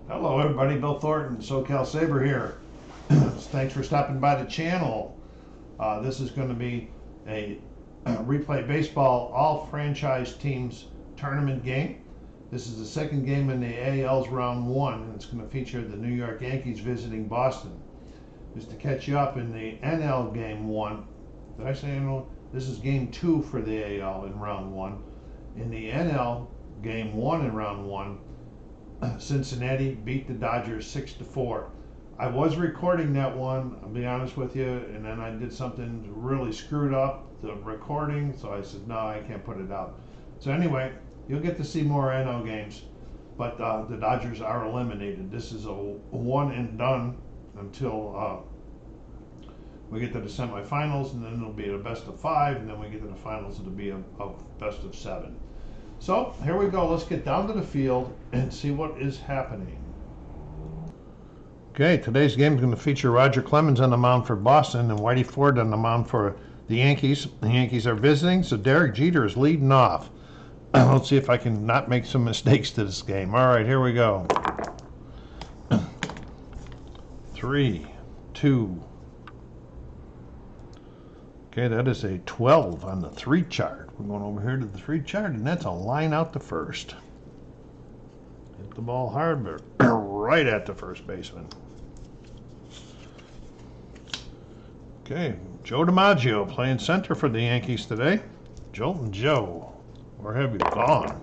Hello everybody, Bill Thornton, SoCal Saber here. Thanks for stopping by the channel. This is going to be a replay baseball all franchise teams tournament game. This is the second game in the AL's round one, and it's going to feature the New York Yankees visiting Boston. Just to catch you up, in the NL game one, did I say NL? This is game two for the AL in round one. In the NL game one in round one, Cincinnati beat the Dodgers 6-4. I was recording that one, I'll be honest with you, and then I did something really screwed up the recording, so I said, no, I can't put it out. So anyway, you'll get to see more NL games, but the Dodgers are eliminated. This is a one and done until we get to the semifinals, and then it'll be a best of five, and then we get to the finals, it'll be a best of seven. So here we go. Let's get down to the field and see what is happening. Okay, today's game is going to feature Roger Clemens on the mound for Boston and Whitey Ford on the mound for the Yankees. The Yankees are visiting, so Derek Jeter is leading off. Let's see if I can not make some mistakes to this game. All right, here we go. 3, 2. Okay, that is a 12 on the 3 chart. We're going over here to the 3 chart, and that's a line out to first. Hit the ball hard, but right at the first baseman. Okay, Joe DiMaggio playing center for the Yankees today. Joltin' Joe, where have you gone?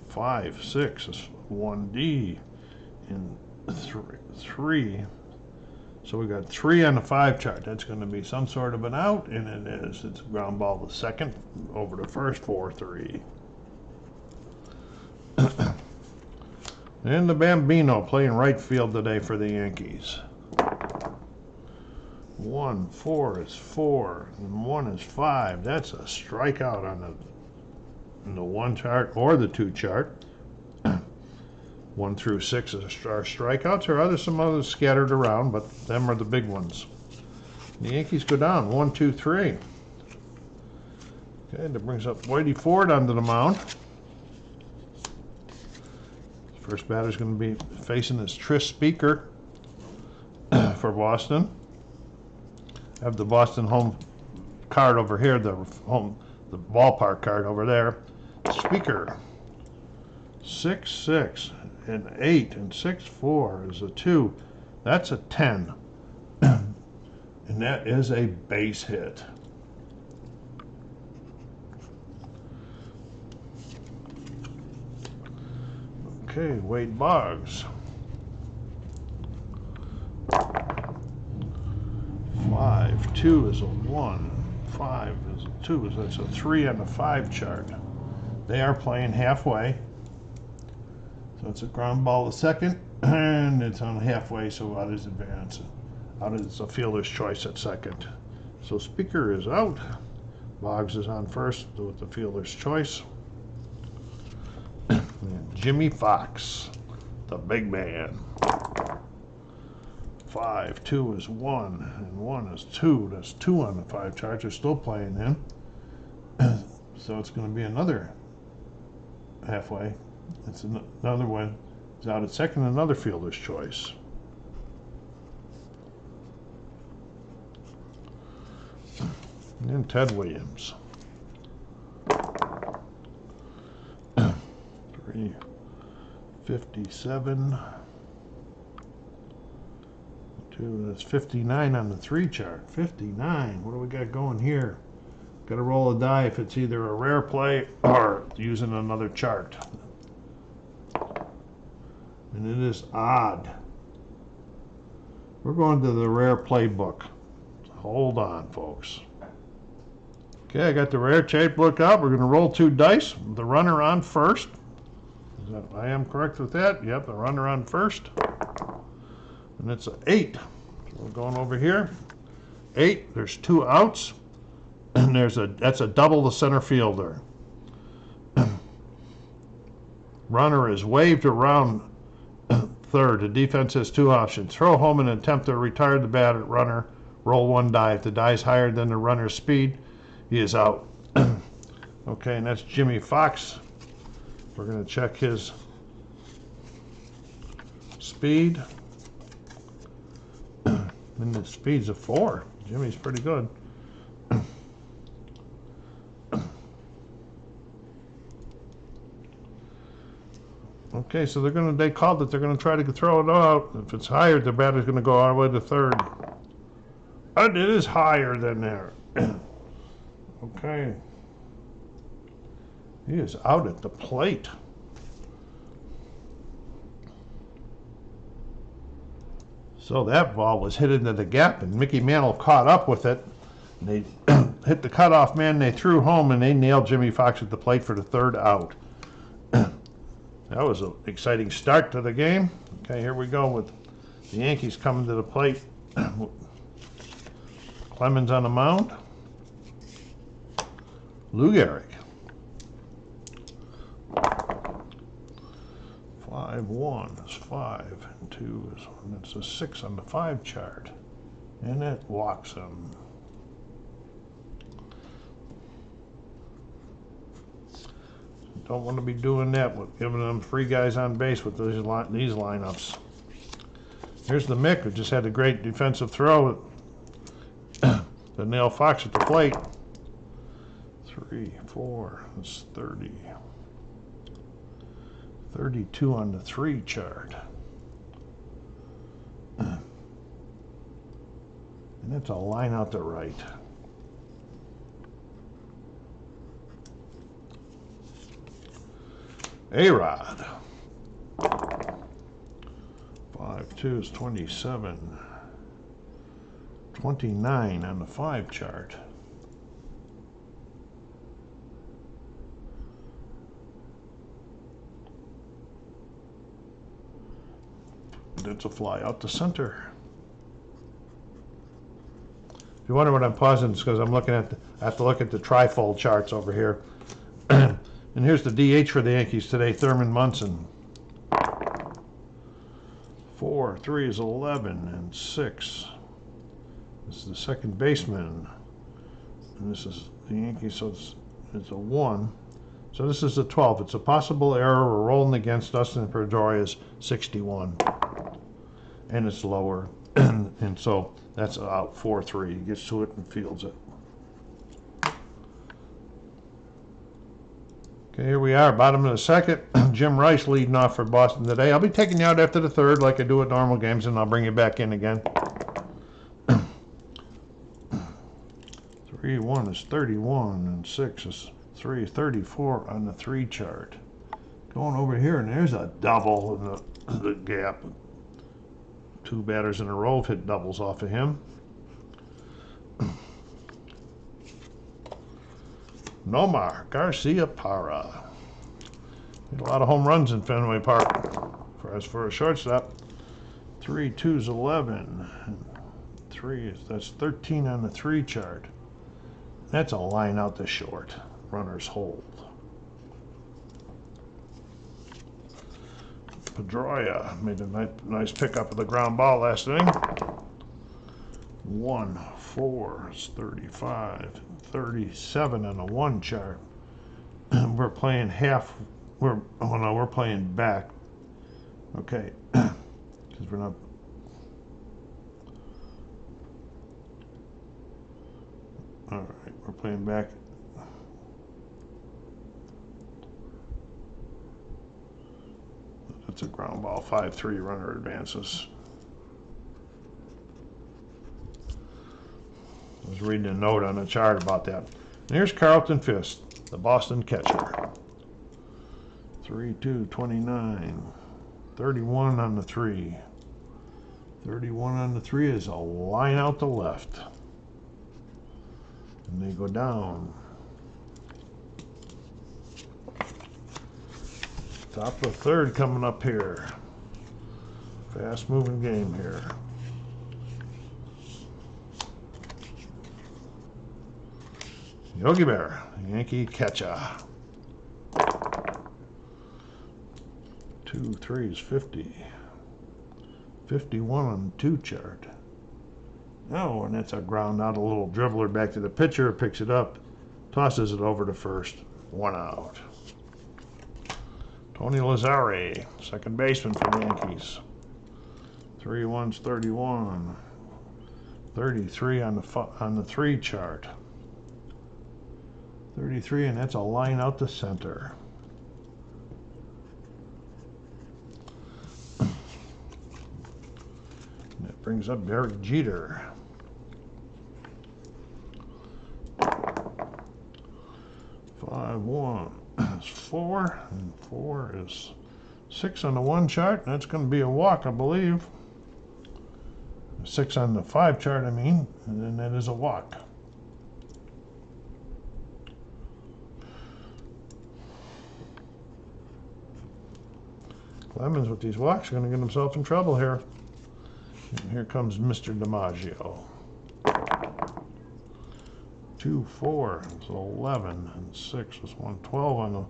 5, 6 is 1D, and 3. So we got 3 on the 5 chart. That's going to be some sort of an out, and it is. It's a ground ball to second, over to first, 4-3. And the Bambino playing right field today for the Yankees. 1, 4 is 4, and 1 is 5. That's a strikeout on the 1 chart or the 2 chart. 1 through 6 are strikeouts, or some others scattered around, but them are the big ones. The Yankees go down 1, 2, 3. Okay, that brings up Whitey Ford onto the mound. First batter is going to be facing this Tris Speaker for Boston. I have the Boston home card over here, the ballpark card over there. Speaker 6-6. And 8 and 6-4 is a 2. That's a 10. And that is a base hit. Okay, Wade Boggs. 5, 2 is a 1. 5 is a 2. So that's a 3 on the 5 chart. They are playing halfway. So it's a ground ball to second, and it's on halfway, so out is advance. Out is a fielder's choice at second. So Speaker is out. Boggs is on first with the fielder's choice. And Jimmy Fox, the big man. 5, 2 is 1, and 1 is 2. That's 2 on the 5 chart. They're still playing him. So it's going to be another halfway. It's another one. It's out at second, another fielder's choice. And Ted Williams. 357. 2, that's 59 on the 3 chart. 59. What do we got going here? Got to roll a die if it's either a rare play or using another chart. And it is odd. We're going to the rare playbook. Hold on, folks. Okay, I got the rare playbook out. We're going to roll 2 dice. The runner on first. I am correct with that. Yep, the runner on first. And it's an 8. So we're going over here. 8. There's 2 outs. And that's a double the center fielder. Runner is waved around third. The defense has 2 options. Throw home and attempt to retire the batter runner. Roll 1 die. If the die is higher than the runner's speed, he is out. Okay, and that's Jimmy Fox. We're going to check his speed. And the speed's a 4. Jimmy's pretty good. Okay, so they called it. They're gonna try to throw it out. If it's higher, the batter's gonna go all the way to third. And it is higher than there. Okay. He is out at the plate. So that ball was hit into the gap, and Mickey Mantle caught up with it. They hit the cutoff man, they threw home, and they nailed Jimmy Fox at the plate for the third out. That was an exciting start to the game. Okay, here we go with the Yankees coming to the plate. Clemens on the mound. Lou Gehrig. 5-1 is 5, and 2 is 1. That's a 6 on the 5 chart. And it walks him. Don't want to be doing that with giving them 3 guys on base with these lineups. Here's the Mick, who just had a great defensive throw to nail Fox at the plate. 3, 4, that's 30. 32 on the 3 chart. And that's a line out to right. A-Rod. 5-2 is 27. 29 on the 5 chart. That's a fly out to center. If you wonder what I'm pausing, it's because I'm looking at I have to look at the trifold charts over here. And here's the DH for the Yankees today, Thurman Munson. 4, 3 is 11, and 6. This is the second baseman. And this is the Yankees, so it's a 1. So this is a 12. It's a possible error. We're rolling against Dustin Pedroia's 61. And it's lower. And so that's out 4-3. He gets to it and fields it. Okay, here we are, bottom of the second. Jim Rice leading off for Boston today. I'll be taking you out after the third like I do at normal games, and I'll bring you back in again. 3-1 is 31, and 6 is 34 on the 3 chart. Going over here, and there's a double in the gap. 2 batters in a row have hit doubles off of him. Nomar Garcia Parra. Hit a lot of home runs in Fenway Park. For a shortstop, 3, 2 is 11. And 3 that's 13 on the 3 chart. That's a line out to short. Runners hold. Pedroia made a nice pickup of the ground ball last inning. 1, 4 is 35, 37 on the 1 chart. We're playing we're playing back. Okay, because we're not. All right, we're playing back. That's a ground ball. 5-3 runner advances. I was reading a note on the chart about that. And here's Carlton Fisk, the Boston catcher. 3-2, 29. 31 on the 3. 31 on the 3 is a line out to left. And they go down. Top of the third coming up here. Fast moving game here. Yogi Berra, Yankee catcher. 2, 3 is 50. 51 on the 2 chart. Oh, and that's a ground out, a little dribbler back to the pitcher, picks it up, tosses it over to first. 1 out. Tony Lazzari, second baseman for the Yankees. 3 1's 31. 33 on the 3 chart. 33, and that's a line out the center. And that brings up Derek Jeter. 5-1 is 4, and 4 is 6 on the 1 chart, and that's going to be a walk, I believe. 6 on the 5 chart, I mean, and then that is a walk. Clemens with these walks going to get himself in trouble here. And here comes Mr. DiMaggio. 2, 4, it's 11, and 6 is 112 on the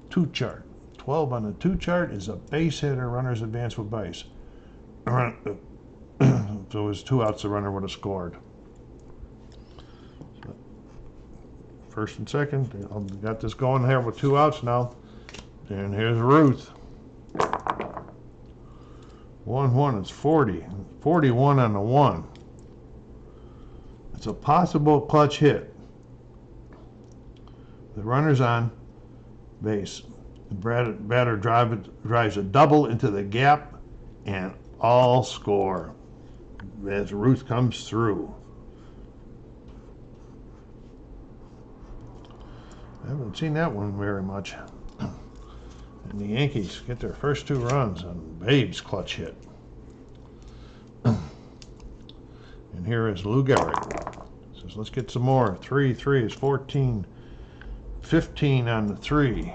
2 chart. 12 on the 2 chart is a base hitter, runners advance with base. If there was 2 outs, the runner would have scored. So, first and second, I've got this going here with 2 outs now. And here's Ruth. 1-1, it's 40. 41 on the 1. It's a possible clutch hit. The runner's on base. The batter drives a double into the gap, and all score as Ruth comes through. I haven't seen that one very much. And the Yankees get their first 2 runs on Babe's clutch hit. And here is Lou Gehrig. Says, let's get some more. 3 is 14. 15 on the 3.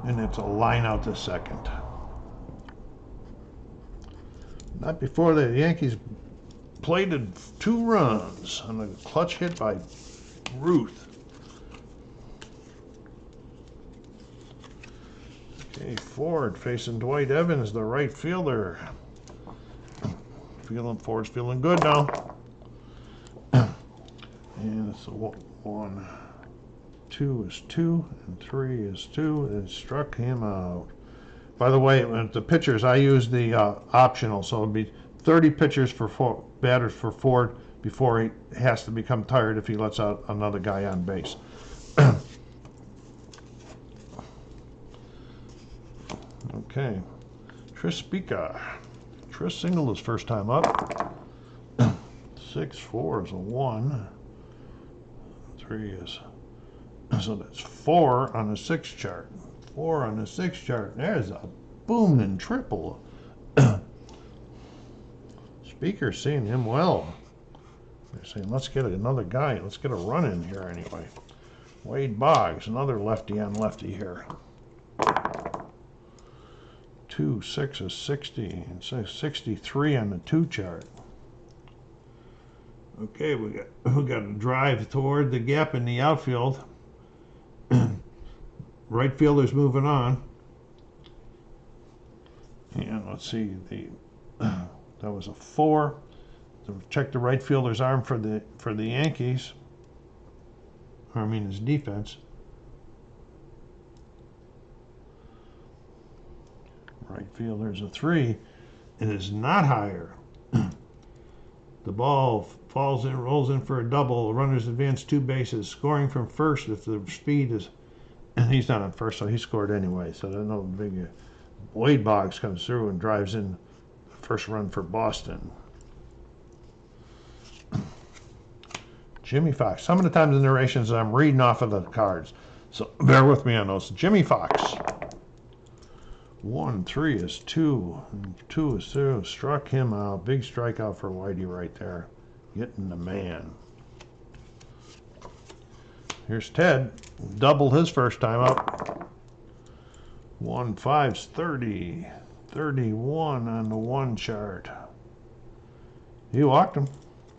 And it's a line out to second. Not before the Yankees plated 2 runs on a clutch hit by Ruth. Okay, Ford facing Dwight Evans, the right fielder. Ford's feeling good now. And it's a 1, 2 is 2, and 3 is 2, and struck him out. By the way, the pitchers, I use the optional, so it'll be 30 pitchers for batters for Ford before he has to become tired if he lets out another guy on base. Okay, Trispika. Tris singled his first time up. 6-4 is a 1. 3 is, so that's 4 on the 6 chart. 4 on the 6 chart. There's a booming triple. Speaker's seeing him well. They're saying, let's get another guy. Let's get a run in here anyway. Wade Boggs, another lefty on lefty here. 2, 6 is 60, and 63 on the 2 chart. Okay, we got a drive toward the gap in the outfield. Right fielder's moving on. And let's see, that was a 4. So check the right fielder's arm for the Yankees. Or I mean his defense. Right fielder's a 3. It is not higher. The ball falls in, rolls in for a double. The runners advance 2 bases, scoring from first if the speed is. And he's not on first, so he scored anyway. So there's no big. Wade Boggs comes through and drives in the first run for Boston. Jimmy Fox. Some of the times in the narrations I'm reading off of the cards, so bear with me on those. Jimmy Fox. 1, 3 is 2, and 2 is 2. Struck him out. Big strikeout for Whitey right there. Getting the man. Here's Ted. Doubled his first time up. 1, 5's 30. 31 on the 1 chart. He walked him.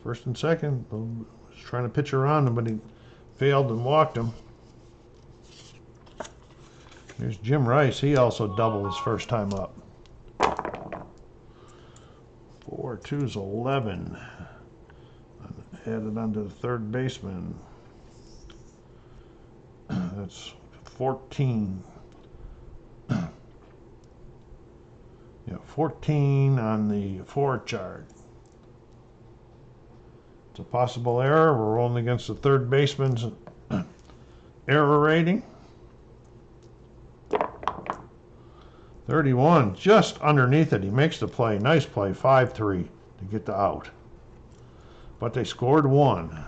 First and second. Was trying to pitch around him, but he failed and walked him. Here's Jim Rice. He also doubled his first time up. 4, 2's 11. Added onto the third baseman. That's 14. Yeah, 14 on the 4 chart. It's a possible error. We're rolling against the third baseman's error rating. 31, just underneath it. He makes the play. Nice play, 5-3 to get the out. But they scored 1.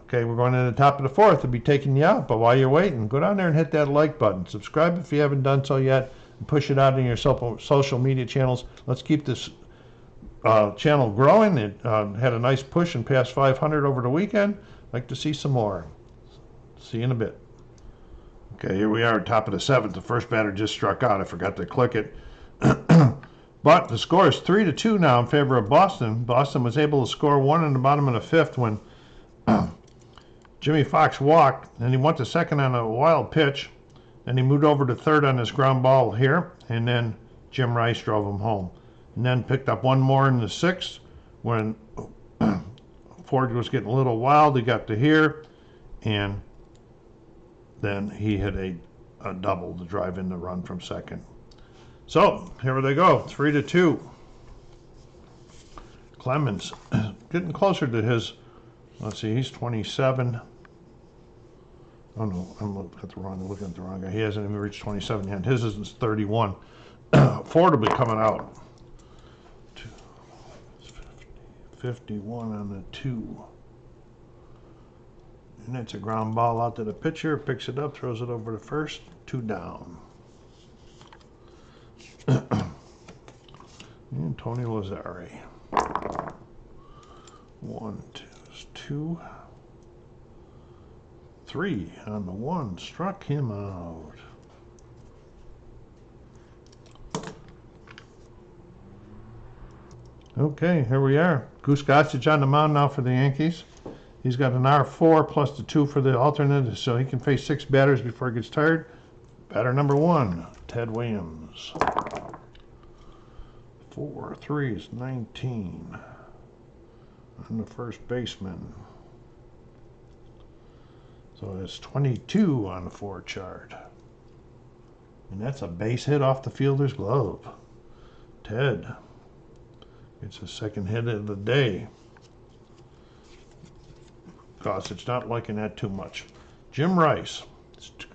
Okay, we're going to the top of the 4th to be taking you out. But while you're waiting, go down there and hit that like button. Subscribe if you haven't done so yet. And push it out in your social media channels. Let's keep this channel growing. It had a nice push and passed 500 over the weekend. I'd like to see some more. See you in a bit. Okay, here we are, top of the 7th. The first batter just struck out. I forgot to click it. But the score is 3-2 now in favor of Boston. Boston was able to score 1 in the bottom of the 5th when Jimmy Fox walked, and he went to second on a wild pitch, and he moved over to third on this ground ball here, and then Jim Rice drove him home. And then picked up one more in the 6th when Ford was getting a little wild. He got to here, and then he hit a double to drive in the run from second. So here they go, 3-2. Clemens getting closer to his. Let's see, he's 27. Oh no, I'm looking at the wrong guy. He hasn't even reached 27 yet. His is 31. Ford will be coming out. 51 on the 2. And that's a ground ball out to the pitcher. Picks it up, throws it over to first. 2 down. And Tony Lazzari. 1, 2, 3 on the 1. Struck him out. Okay, here we are. Goose Gossage on the mound now for the Yankees. He's got an R4 plus the 2 for the alternate, so he can face 6 batters before he gets tired. Batter number 1, Ted Williams. 4 3 is 19 on the first baseman. So it's 22 on the 4 chart. And that's a base hit off the fielder's glove. Ted gets his second hit of the day. Gossage not liking that too much. Jim Rice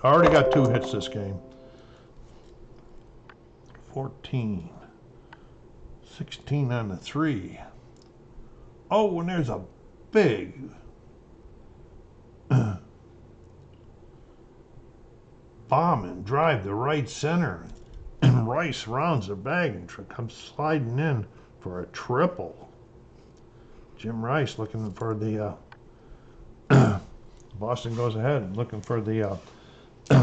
already got 2 hits this game. 14. 16 on the 3. Oh, and there's a big bomb and drive to right center. And Rice rounds the bag and comes sliding in for a triple. Jim Rice looking for the Boston goes ahead looking for the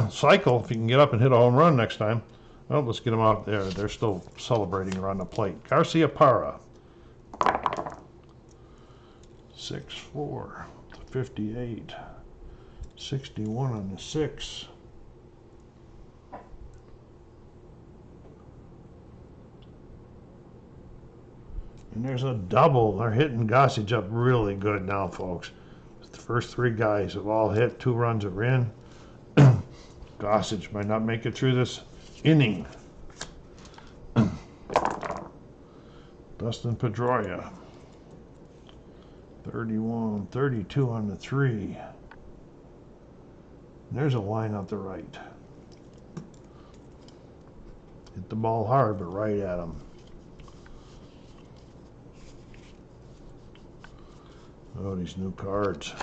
cycle if he can get up and hit a home run next time. Well, let's get them out there. They're still celebrating around the plate. Garcia Parra. 6-4 to 58. 61 on the 6. And there's a double. They're hitting Gossage up really good now, folks. The first 3 guys have all hit. 2 runs are in. Gossage might not make it through this inning. Dustin Pedroia. 31, 32 on the 3. There's a line out the right. Hit the ball hard, but right at him. Oh, these new cards.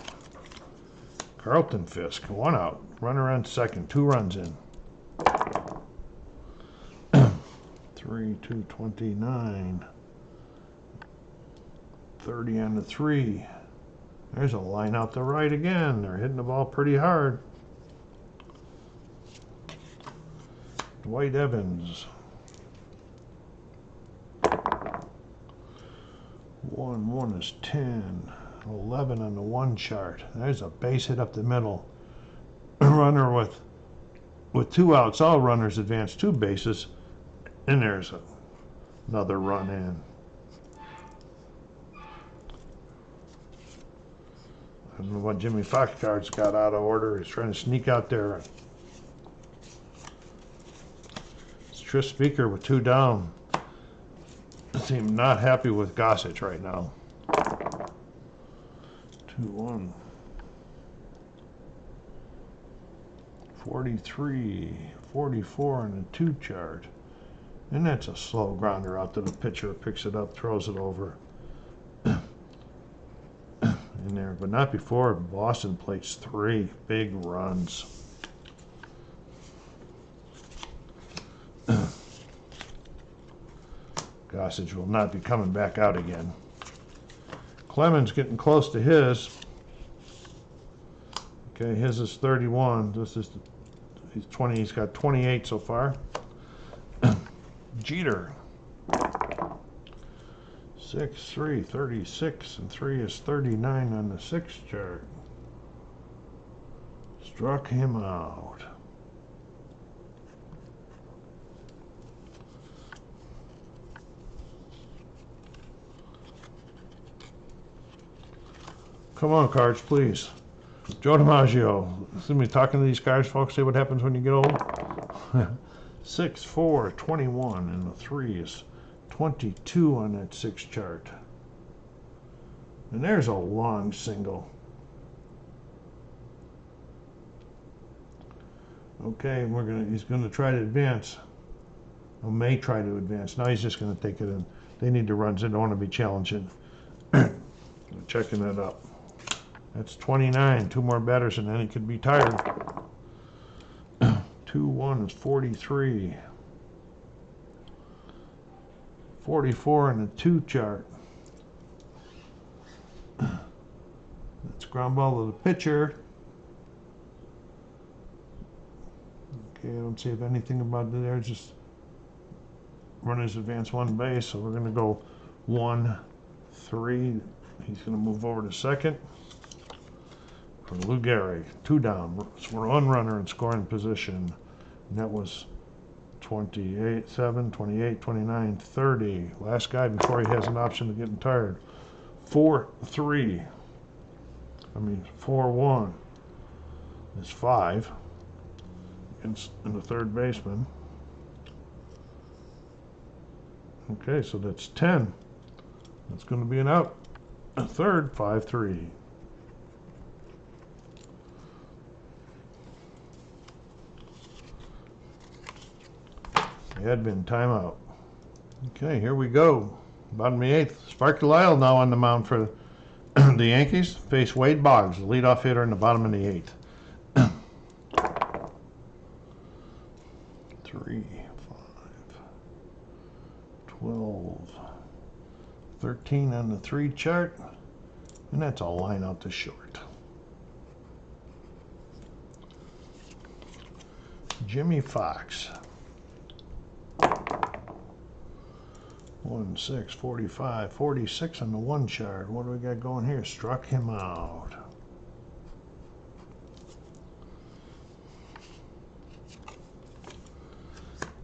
Carlton Fisk, 1 out. Runner on second, 2 runs in. 3-2-29. 30 on the 3. There's a line out the right again. They're hitting the ball pretty hard. Dwight Evans. 1 is 10. 11 on the 1 chart. There's a base hit up the middle. Runner with 2 outs. All runners advance 2 bases. And there's another run in. I don't know what Jimmy Fox cards got out of order. He's trying to sneak out there. Tris Speaker with 2 down. Seem not happy with Gossage right now. 2-1. 43, 44 on the 2 chart. And that's a slow grounder out to the pitcher. Picks it up, throws it over. In there, but not before Boston plates 3 big runs. Gossage will not be coming back out again. Clemens getting close to his. Okay, his is 31. This is he's 20. He's got 28 so far. Jeter. 6-3, 36, and 3 is 39 on the 6 chart. Struck him out. Come on, cards, please. Joe DiMaggio. See me talking to these cards, folks. See what happens when you get old. 6, 4, 21, and the 3 is 22 on that 6 chart. And there's a long single. Okay, he's gonna try to advance. Or may try to advance. Now he's just gonna take it in. They need the runs. They don't want to be challenging. Checking it up. That's 29. 2 more batters and then he could be tired. 2-1 is 43. 44 in the 2 chart. That's ground ball to the pitcher. Okay, I don't see anything about there. Just runners advance 1 base, so we're going to go 1-3. He's going to move over to second. For Lou Gehrig, 2 down. We're 1 runner in scoring position. And that was 28, 7, 28, 29, 30. Last guy before he has an option of getting tired. 4-3. 4-1 is 5 in the 3rd baseman. Okay, so that's 10. That's going to be an out. A third, 5-3. Admin timeout. Okay, here we go. Bottom of the 8th. Sparky Lyle now on the mound for the Yankees. Face Wade Boggs, the leadoff hitter in the bottom of the 8th. 3, 5, 12, 13 on the 3 chart. And that's a line out to short. Jimmy Fox. 1, 6, 45, 46 on the 1 chart. What do we got going here? Struck him out.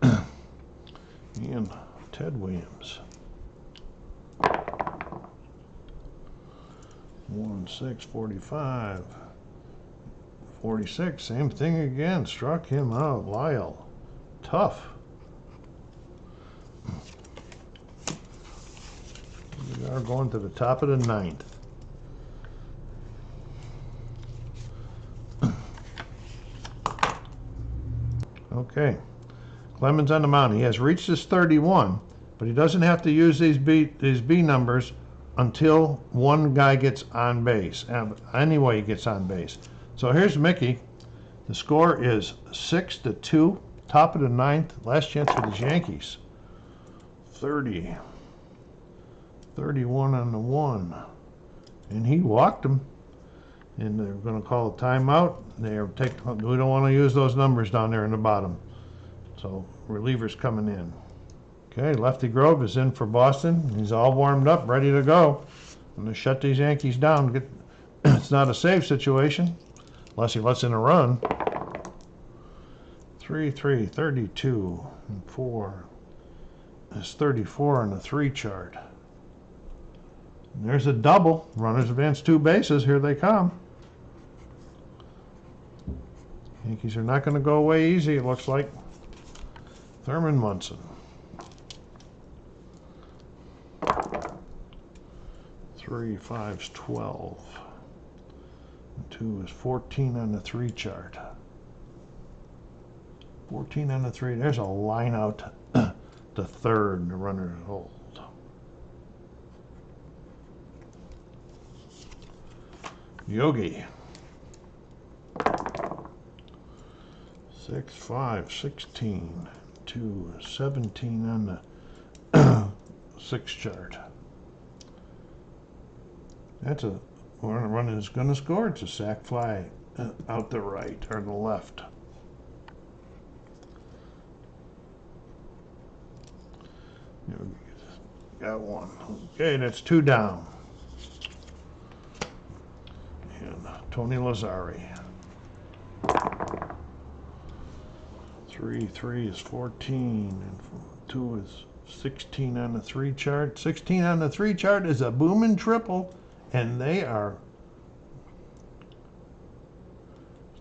And Ted Williams. 1, 6, 45, 46. Same thing again. Struck him out. Lyle. Tough. We are going to the top of the 9th. Okay. Clemens on the mound. He has reached his 31, but he doesn't have to use these B numbers until 1 guy gets on base. Anyway, he gets on base. So here's Mickey. The score is 6-2. Top of the 9th. Last chance for the Yankees. 30. 31 on the 1. And he walked him. And they're going to call a timeout. We don't want to use those numbers down there in the bottom. So relievers coming in. Okay, Lefty Grove is in for Boston. He's all warmed up, ready to go. I'm going to shut these Yankees down. It's not a save situation unless he lets in a run. 3-3, 32, and 4. That's 34 on the 3 chart. And there's a double. Runners advance 2 bases. Here they come. Yankees are not going to go away easy, it looks like. Thurman Munson. 3, 5's 12. 2 is 14 on the 3 chart. 14 on the 3. There's a line out to third, and the runner is hold. Yogi. 6, 5, 16. 2 is 17 on the 6 chart. That's a runner is going to score. It's a sac fly out the right or the left. Got one. Okay, that's 2 down. And Tony Lazzari. 3 is 14, and 2 is 16 on the 3 chart. 16 on the 3 chart is a booming triple, and they are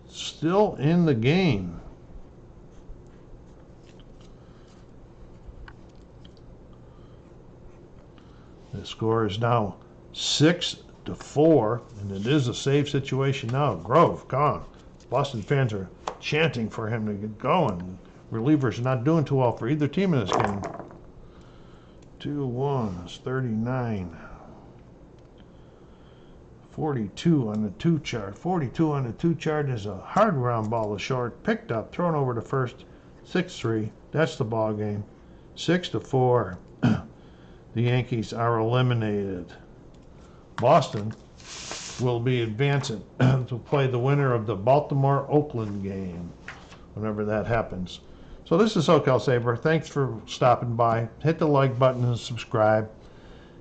still in the game. The score is now 6-4, and it is a save situation now. Grove, come on. Boston fans are chanting for him to get going. Relievers are not doing too well for either team in this game. 2-1 is 39. 42 on the 2 chart. 42 on the 2 chart is a hard ground ball to short. Picked up, thrown over to first. 6-3. That's the ball game. 6-4. The Yankees are eliminated. Boston will be advancing to play the winner of the Baltimore-Oakland game whenever that happens. So this is SoCal Saber. Thanks for stopping by. Hit the like button and subscribe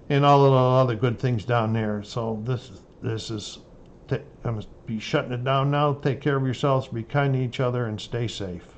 and all of the other good things down there. So this is I'm going to be shutting it down now. Take care of yourselves. Be kind to each other and stay safe.